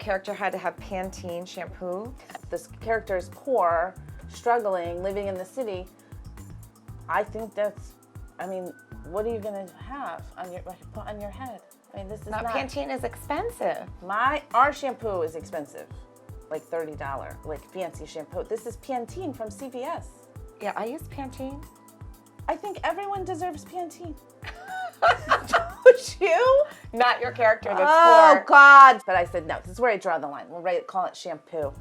character had to have Pantene shampoo. This character is poor, struggling, living in the city. I think that's, I mean, what are you gonna have on your put on your head? I mean, this is not Pantene is expensive. Our shampoo is expensive, like $30, like fancy shampoo. This is Pantene from CVS. Yeah, I use Pantene. I think everyone deserves Pantene. Don't you? Not your character that's Oh poor. God! But I said no. This is where I draw the line. We'll call it shampoo.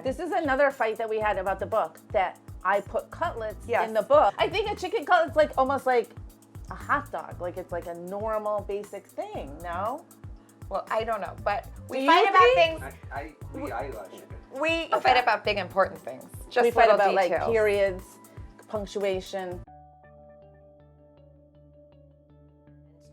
This is another fight that we had about the book, that I put cutlets in the book. I think a chicken cutlet's like almost like a hot dog. Like it's like a normal basic thing, no? Well, I don't know, but we Do fight you about think? things. I like chicken. We fight about big important things. Just We fight little about details. like periods, punctuation.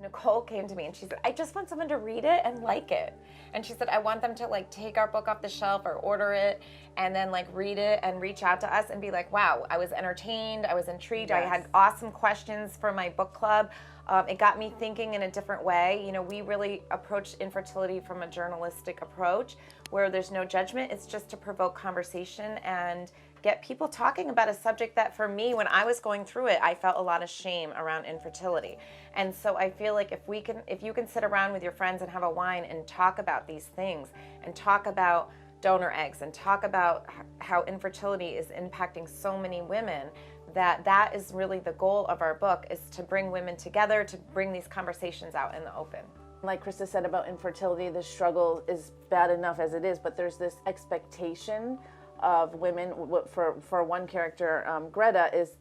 Nicole came to me and she said, I just want someone to read it and like it. And she said, I want them to like take our book off the shelf or order it and then like read it and reach out to us and be like, wow, I was entertained, I was intrigued, I had awesome questions for my book club. It got me thinking in a different way. You know, we really approached infertility from a journalistic approach where there's no judgment. It's just to provoke conversation and get people talking about a subject that for me, when I was going through it, I felt a lot of shame around infertility. And so I feel like if you can sit around with your friends and have a wine and talk about these things and talk about donor eggs and talk about how infertility is impacting so many women, that is really the goal of our book, is to bring women together, to bring these conversations out in the open. Like Krista said about infertility, the struggle is bad enough as it is, but there's this expectation of women. For one character, Greta, is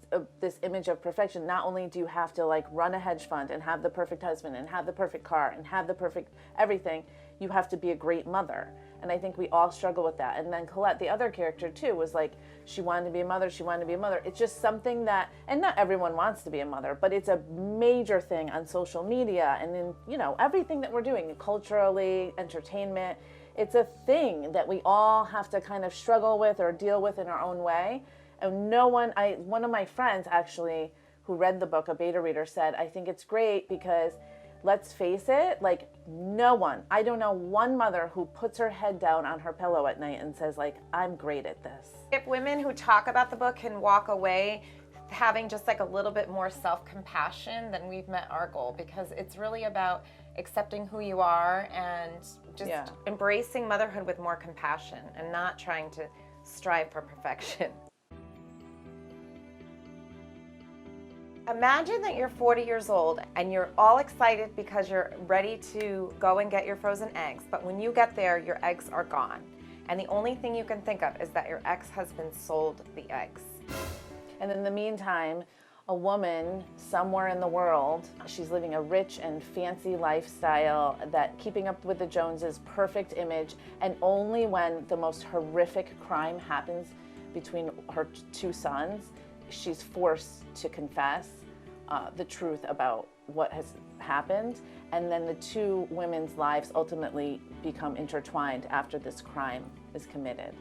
this image of perfection. Not only do you have to like run a hedge fund and have the perfect husband and have the perfect car and have the perfect everything, you have to be a great mother. And I think we all struggle with that. And then Colette, the other character too, was like, she wanted to be a mother, she wanted to be a mother. It's just something that, and not everyone wants to be a mother, but it's a major thing on social media and in, you know, everything that we're doing, culturally, entertainment. It's a thing that we all have to kind of struggle with or deal with in our own way. And one of my friends actually, who read the book, a beta reader, said, I think it's great because, let's face it, like I don't know one mother who puts her head down on her pillow at night and says like, I'm great at this. If women who talk about the book can walk away having just like a little bit more self-compassion, then we've met our goal, because it's really about accepting who you are and just embracing motherhood with more compassion and not trying to strive for perfection. Imagine that you're 40 years old and you're all excited because you're ready to go and get your frozen eggs, but when you get there, your eggs are gone. And the only thing you can think of is that your ex-husband sold the eggs. And in the meantime, a woman somewhere in the world, she's living a rich and fancy lifestyle, that Keeping Up with the Joneses perfect image, and only when the most horrific crime happens between her two sons, she's forced to confess the truth about what has happened, and then the two women's lives ultimately become intertwined after this crime is committed.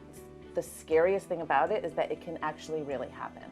The scariest thing about it is that it can actually really happen.